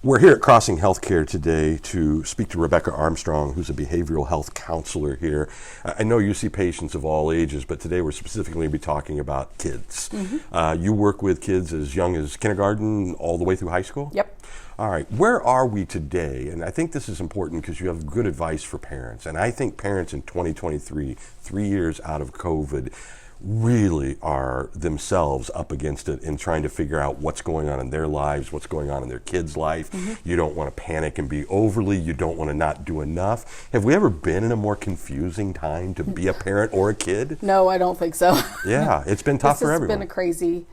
We're here at Crossing Healthcare today to speak to Rebecca Armstrong, who's a behavioral health counselor here. I know you see patients of all ages, but today we're specifically going to be talking about kids. You work with kids as young as kindergarten all the way through high school? Yep. All right. Where are we today? And I think this is important because you have good advice for parents. And I think parents in 2023, 3 years out of COVID, really are themselves up against it in trying to figure out what's going on in their lives, what's going on in their kids' life. You don't want to panic and be overly, you don't want to not do enough. Have we ever been in a more confusing time to be a parent or a kid? No, I don't think so. Yeah, it's been tough for everyone. It's been a crazy,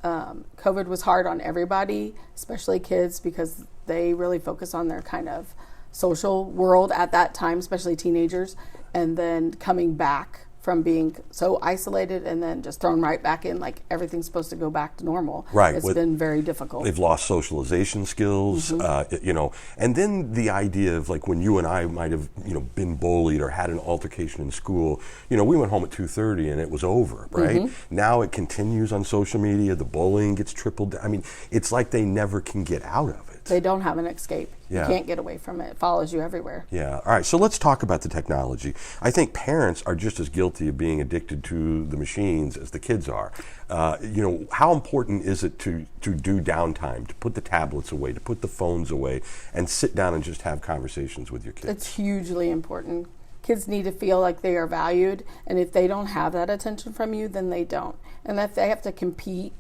COVID was hard on everybody, especially kids, because they really focus on their kind of social world at that time, especially teenagers, and then coming back from being so isolated and then just thrown right back in like everything's supposed to go back to normal. Right. It's been very difficult. They've lost socialization skills, and then the idea of like when you and I might have, been bullied or had an altercation in school, we went home at 2:30 and it was over, right? Now it continues on social media, the bullying gets tripled. I mean, it's like they never can get out of it. They don't have an escape. Yeah. You can't get away from it. It follows you everywhere. Yeah. All right. So let's talk about the technology. I think parents are just as guilty of being addicted to the machines as the kids are. How important is it to do downtime, to put the tablets away, to put the phones away, and sit down and just have conversations with your kids? It's hugely important. Kids need to feel like they are valued, and if they don't have that attention from you, then they don't. And if they have to compete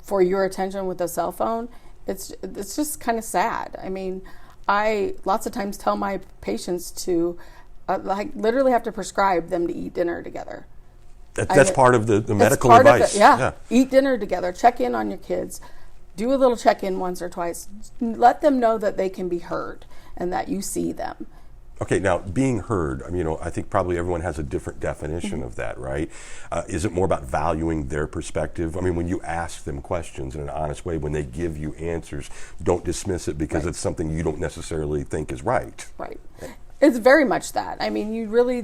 for your attention with a cell phone, it's just kind of sad. I mean, I lots of times tell my patients to literally have to prescribe them to eat dinner together. That's part of the medical advice. Yeah. Eat dinner together. Check in on your kids. Do a little check-in once or twice. Let them know that they can be heard and that you see them. Okay, now being heard, I think probably everyone has a different definition of that, right? Is it more about valuing their perspective? I mean, when you ask them questions in an honest way, when they give you answers, don't dismiss it because it's something you don't necessarily think is right. Right. It's very much that. I mean,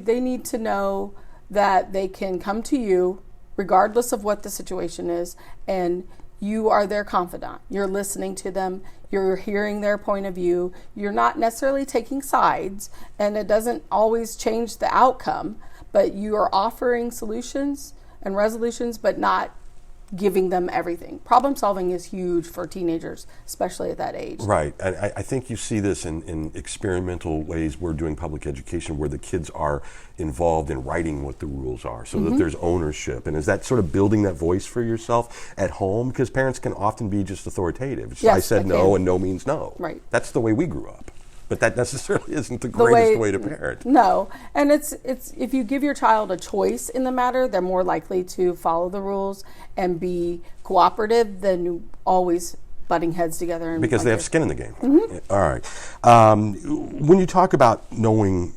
they need to know that they can come to you regardless of what the situation is, and you are their confidant. You're listening to them. You're hearing their point of view. You're not necessarily taking sides, and it doesn't always change the outcome, but you are offering solutions and resolutions, but not giving them everything. Problem solving is huge for teenagers, especially at that age. Right. And I think you see this in experimental ways. We're doing public education where the kids are involved in writing what the rules are so that there's ownership. And is that sort of building that voice for yourself at home? Because parents can often be just authoritative. Yes, I said no and no means no. Right. That's the way we grew up. But that necessarily isn't the greatest way to parent. No, and it's if you give your child a choice in the matter, they're more likely to follow the rules and be cooperative than always butting heads together. And because they have skin in the game. All right. When you talk about knowing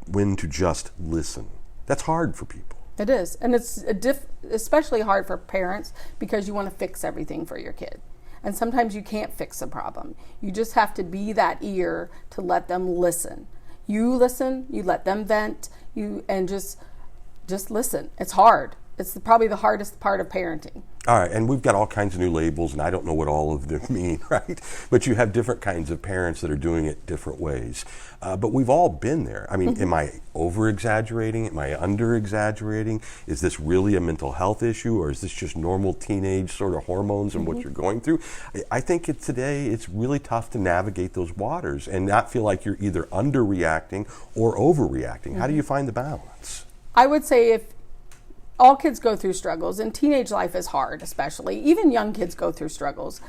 when to just listen, that's hard for people. It is, and it's especially hard for parents because you want to fix everything for your kid. And sometimes you can't fix a problem. You just have to be that ear to let them listen. You listen, you let them vent, and just listen. It's hard. It's probably the hardest part of parenting. All right, and we've got all kinds of new labels, and I don't know what all of them mean, right? But you have different kinds of parents that are doing it different ways. But we've all been there. I mean, am I over-exaggerating? Am I under-exaggerating? Is this really a mental health issue, or is this just normal teenage sort of hormones and what you're going through? I think today it's really tough to navigate those waters and not feel like you're either underreacting or overreacting. How do you find the balance? I would say if all kids go through struggles, and teenage life is hard, especially. Even young kids go through struggles.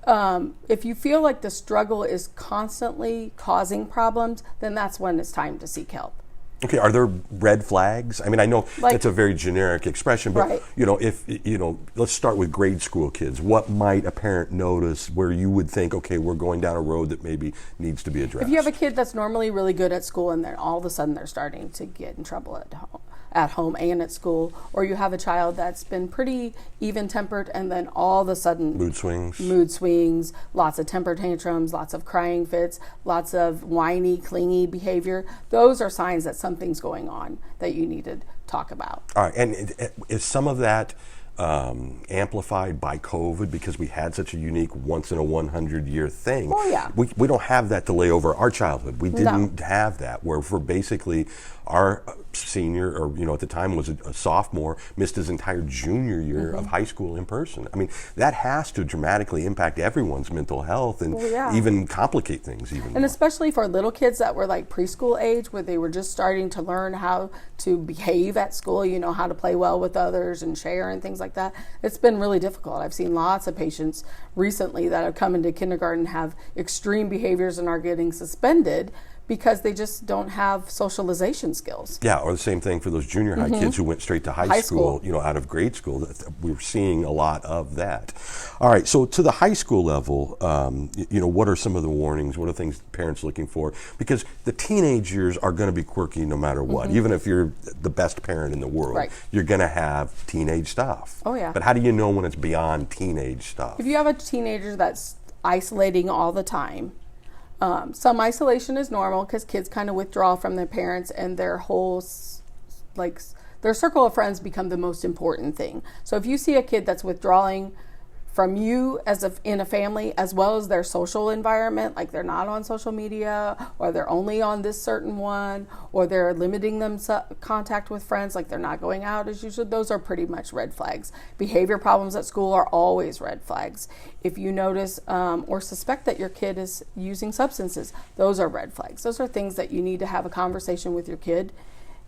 If you feel like the struggle is constantly causing problems, then that's when it's time to seek help. Okay, are there red flags? I mean, I know it's a very generic expression, but let's start with grade school kids. What might a parent notice where you would think, okay, we're going down a road that maybe needs to be addressed? If you have a kid that's normally really good at school and then all of a sudden they're starting to get in trouble at home and at school, or you have a child that's been pretty even-tempered and then all of a sudden mood swings, lots of temper tantrums, lots of crying fits, lots of whiny, clingy behavior, those are signs that something's going on that you need to talk about. All right, and is some of that amplified by COVID because we had such a unique once in a 100-year thing. Oh, yeah. We don't have that to lay over our childhood. We didn't have that, where for basically our senior, or at the time was a sophomore, missed his entire junior year of high school in person. I mean, that has to dramatically impact everyone's mental health and even complicate things even And more. especially for little kids that were like preschool age, where they were just starting to learn how to behave at school, how to play well with others and share and things like that. It's been really difficult. I've seen lots of patients recently that have come into kindergarten, have extreme behaviors and are getting suspended because they just don't have socialization skills. Yeah, or the same thing for those junior high kids who went straight to high school, out of grade school. We're seeing a lot of that. All right, so to the high school level, what are some of the warnings? What are things parents looking for? Because the teenage years are going to be quirky no matter what. Even if you're the best parent in the world, you're going to have teenage stuff. Oh, yeah. But how do you know when it's beyond teenage stuff? If you have a teenager that's isolating all the time, some isolation is normal because kids kind of withdraw from their parents, and their whole, their circle of friends become the most important thing. So if you see a kid that's withdrawing from you in a family, as well as their social environment, like they're not on social media, or they're only on this certain one, or they're limiting them contact with friends, like they're not going out as usual, those are pretty much red flags. Behavior problems at school are always red flags. If you notice or suspect that your kid is using substances, those are red flags. Those are things that you need to have a conversation with your kid.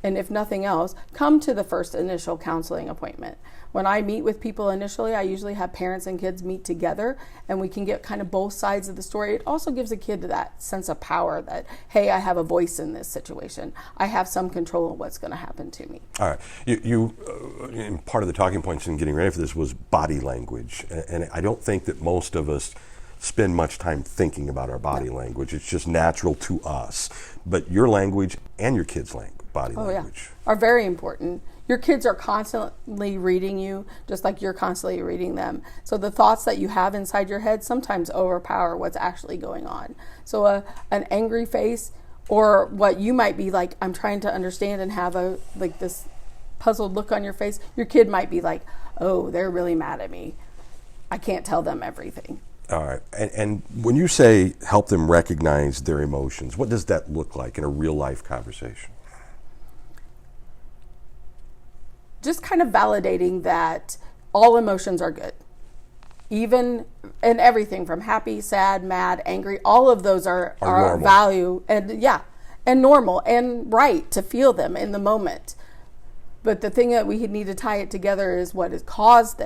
And if nothing else, come to the first initial counseling appointment. When I meet with people initially, I usually have parents and kids meet together, and we can get kind of both sides of the story. It also gives a kid that sense of power that, hey, I have a voice in this situation. I have some control of what's going to happen to me. All right. And part of the talking points in getting ready for this was body language. And I don't think that most of us spend much time thinking about our body language. It's just natural to us. But your language and your kids' body language are very important. Your kids are constantly reading you, just like you're constantly reading them. So the thoughts that you have inside your head sometimes overpower what's actually going on. So an angry face, or what you might be like, I'm trying to understand, and have this puzzled look on your face. Your kid might be like, oh, they're really mad at me. I can't tell them everything. All right. And when you say help them recognize their emotions, what does that look like in a real life conversation? Just kind of validating that all emotions are good. And everything from happy, sad, mad, angry, all of those are value and normal and right to feel them in the moment. But the thing that we need to tie it together is what has caused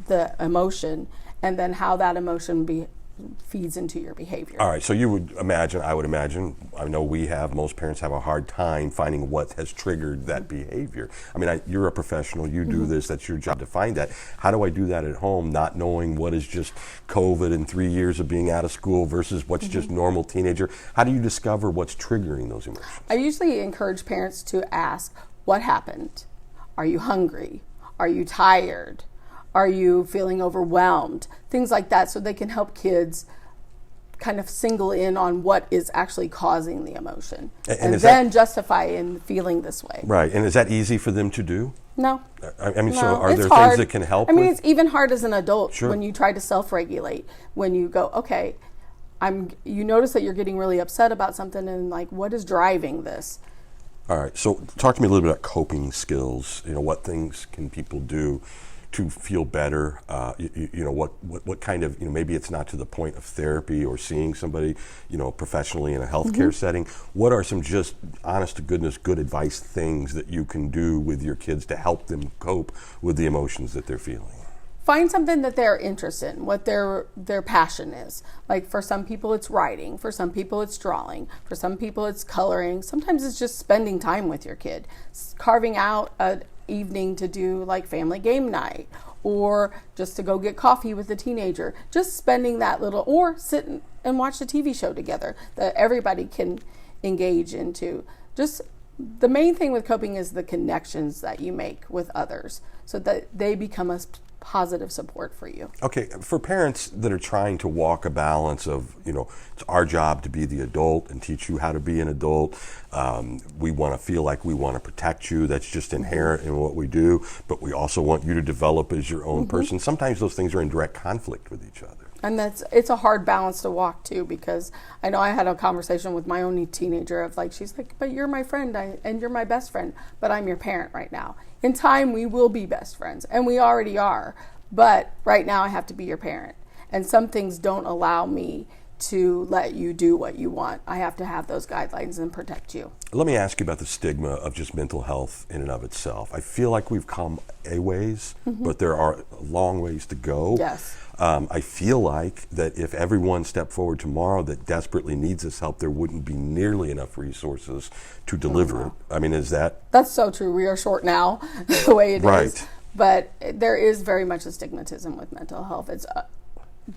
the emotion, and then how that emotion feeds into your behavior. All right, so I would imagine, I know most parents have a hard time finding what has triggered that behavior. I mean, you're a professional, you do this, that's your job to find that. How do I do that at home, not knowing what is just COVID and 3 years of being out of school versus what's just normal teenager? How do you discover what's triggering those emotions? I usually encourage parents to ask, what happened? Are you hungry? Are you tired? Are you feeling overwhelmed? Things like that, so they can help kids kind of single in on what is actually causing the emotion, and then justify in feeling this way. Right, and is that easy for them to do? No. I mean, no. so are there hard. things that can help? It's even hard as an adult Sure. when you try to self-regulate. When you go, okay, you notice that you're getting really upset about something, and like, what is driving this? All right, so talk to me a little bit about coping skills. What things can people do to feel better? What kind of, maybe it's not to the point of therapy or seeing somebody, professionally in a healthcare setting. What are some just honest to goodness good advice things that you can do with your kids to help them cope with the emotions that they're feeling? Find something that they're interested in, what their passion is. Like for some people it's writing, for some people it's drawing, for some people it's coloring. Sometimes it's just spending time with your kid, carving out an evening to do like family game night, or just to go get coffee with a teenager. Just spending that little, or sit and watch a TV show together that everybody can engage into. Just the main thing with coping is the connections that you make with others, so that they become a positive support for you. Okay, for parents that are trying to walk a balance of, it's our job to be the adult and teach you how to be an adult. We want to feel like we want to protect you. That's just inherent in what we do. But we also want you to develop as your own person. Sometimes those things are in direct conflict with each other. And it's a hard balance to walk too, because I know I had a conversation with my own teenager of like, she's like, but you're my friend and you're my best friend, but I'm your parent right now. In time, we will be best friends, and we already are. But right now, I have to be your parent. And some things don't allow me to let you do what you want. I have to have those guidelines and protect you. Let me ask you about the stigma of just mental health in and of itself. I feel like we've come a ways, but there are long ways to go. Yes. I feel like that if everyone stepped forward tomorrow that desperately needs this help, there wouldn't be nearly enough resources to deliver it. I mean, is that? That's so true. We are short now, the way it right. is. But there is very much a stigmatism with mental health. It's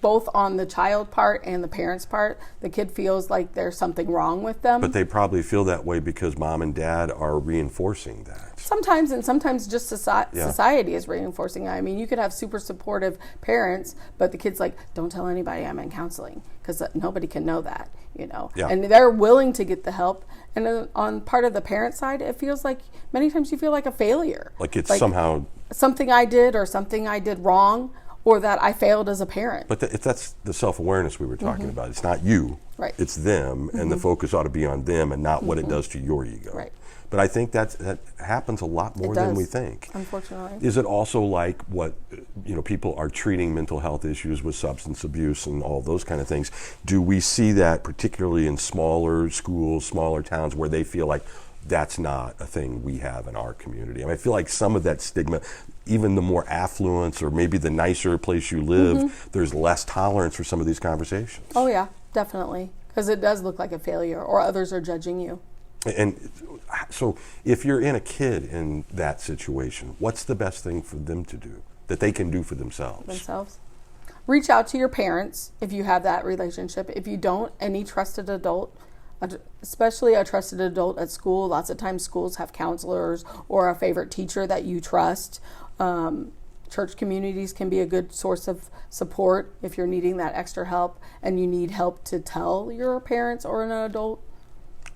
both on the child part and the parent's part. The kid feels like there's something wrong with them. But they probably feel that way because mom and dad are reinforcing that. Sometimes, and sometimes just society is reinforcing it. I mean, you could have super supportive parents, but the kid's like, don't tell anybody I'm in counseling, because nobody can know that, Yeah. And they're willing to get the help. And on part of the parent side, it feels like many times you feel like a failure. Like it's somehow something I did or something I did wrong, or that I failed as a parent. But that's the self-awareness we were talking about. It's not you. Right. It's them, and the focus ought to be on them and not what it does to your ego. Right. But I think that happens a lot more than we think. Unfortunately. Is it also like what, people are treating mental health issues with substance abuse and all those kind of things? Do we see that particularly in smaller schools, smaller towns, where they feel like that's not a thing we have in our community? I mean, I feel like some of that stigma, even the more affluence or maybe the nicer place you live, there's less tolerance for some of these conversations. Oh yeah, definitely. Because it does look like a failure, or others are judging you. And so if you're in a kid in that situation, what's the best thing for them to do that they can do for themselves? Reach out to your parents if you have that relationship. If you don't, any trusted adult, especially a trusted adult at school. Lots of times schools have counselors or a favorite teacher that you trust. Church communities can be a good source of support if you're needing that extra help and you need help to tell your parents or an adult.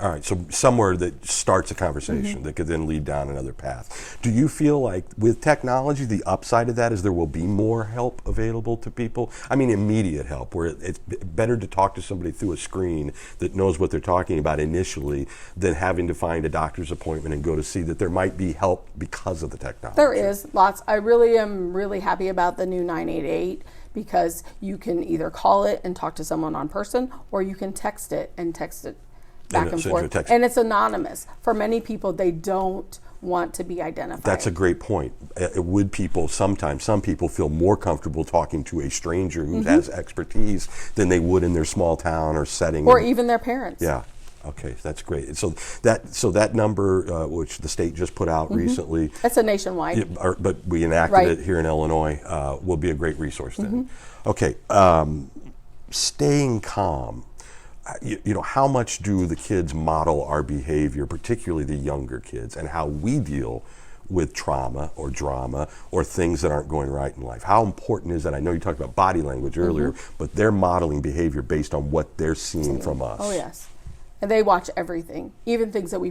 All right, so somewhere that starts a conversation that could then lead down another path. Do you feel like with technology, the upside of that is there will be more help available to people? I mean, immediate help, where it's better to talk to somebody through a screen that knows what they're talking about initially than having to find a doctor's appointment and go to see that there might be help because of the technology. There is lots. I really am really happy about the new 988, because you can either call it and talk to someone on person, or you can text it back and forth. And it's anonymous. For many people, they don't want to be identified. That's a great point. Would people sometimes, some people feel more comfortable talking to a stranger who has expertise than they would in their small town or setting. Or even their parents. Yeah. Okay, that's great. So that number, which the state just put out recently. It's a nationwide. But we enacted it here in Illinois, will be a great resource then. Okay, staying calm. How much do the kids model our behavior, particularly the younger kids, and how we deal with trauma or drama or things that aren't going right in life? How important is that? I know you talked about body language earlier, but they're modeling behavior based on what they're seeing from us. Oh, yes. And they watch everything, even things that we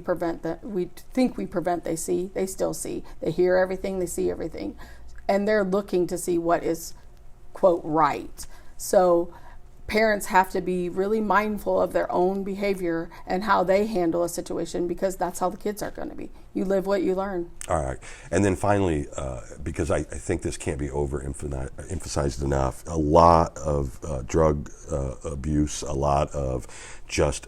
think we prevent, they see, they still see. They hear everything, they see everything. And they're looking to see what is, quote, right. So parents have to be really mindful of their own behavior and how they handle a situation, because that's how the kids are going to be. You live what you learn. All right. And then finally, because I think this can't be overemphasized enough, a lot of drug abuse, a lot of just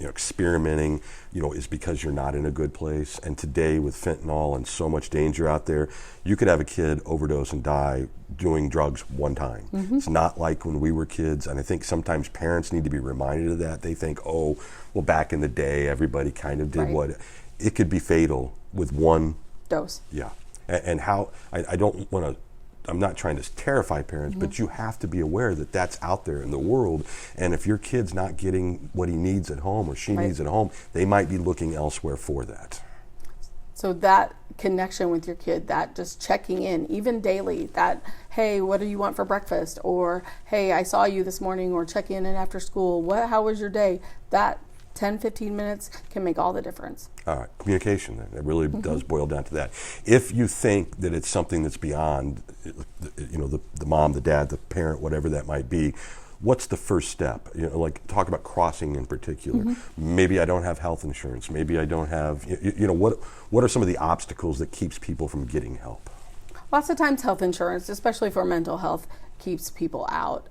experimenting, is because you're not in a good place. And today with fentanyl and so much danger out there, you could have a kid overdose and die doing drugs one time. It's not like when we were kids. And I think sometimes parents need to be reminded of that. They think, oh, well, back in the day, everybody kind of did what it could be fatal with one dose. Yeah. And how, I don't want to, I'm not trying to terrify parents, but you have to be aware that that's out there in the world. And if your kid's not getting what he needs at home or she needs at home, they might be looking elsewhere for that. So that connection with your kid, that just checking in, even daily, that, hey, what do you want for breakfast? Or, hey, I saw you this morning, or check in after school. How was your day? That 10, 15 minutes can make all the difference. All right, communication then. It really does boil down to that. If you think that it's something that's beyond, the mom, the dad, the parent, whatever that might be, what's the first step? Like talk about crossing in particular. Maybe I don't have health insurance. Maybe I don't have, what are some of the obstacles that keeps people from getting help? Lots of times health insurance, especially for mental health, keeps people out.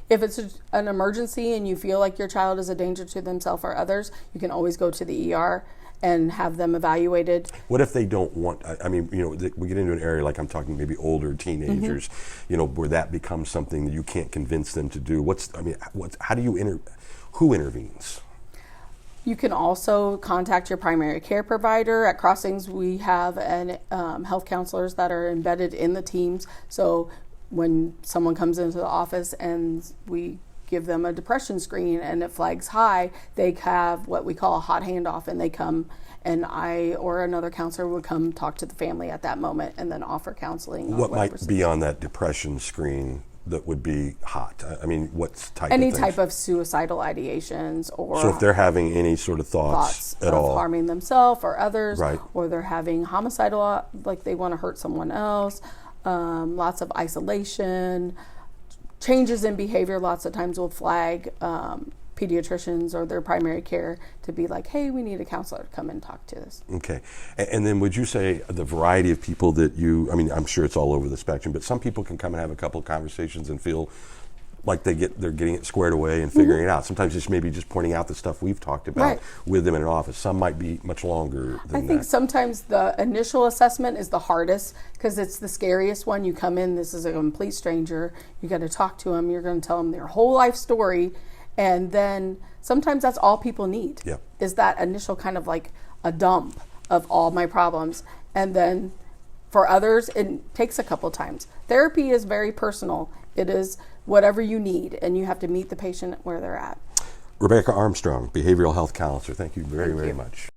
If it's an emergency and you feel like your child is a danger to themselves or others, you can always go to the ER and have them evaluated. What if they don't want, we get into an area like I'm talking maybe older teenagers, where that becomes something that you can't convince them to do. Who intervenes? You can also contact your primary care provider. At Crossings, we have health counselors that are embedded in the teams. So when someone comes into the office and we give them a depression screen and it flags high, they have what we call a hot handoff, and they come, and I or another counselor would come talk to the family at that moment and then offer counseling. What might be on that depression screen that would be hot? I mean, what type any of things? Type of suicidal ideations, or so if they're having any sort of thoughts at of all, harming themselves or others, right, or they're having homicidal, like they want to hurt someone else, lots of isolation, changes in behavior, lots of times will flag pediatricians or their primary care to be like, hey, we need a counselor to come and talk to us. Okay. And then would you say the variety of people that I'm sure it's all over the spectrum, but some people can come and have a couple of conversations and feel like they're getting it squared away and figuring it out. Sometimes it's maybe just pointing out the stuff we've talked about with them in an office. Some might be much longer than that. I think sometimes the initial assessment is the hardest because it's the scariest one. You come in, this is a complete stranger. You got to talk to them. You're going to tell them their whole life story. And then sometimes that's all people need is that initial kind of like a dump of all my problems. And then for others, it takes a couple times. Therapy is very personal. It is whatever you need, and you have to meet the patient where they're at. Rebecca Armstrong, behavioral health counselor. Thank you very much.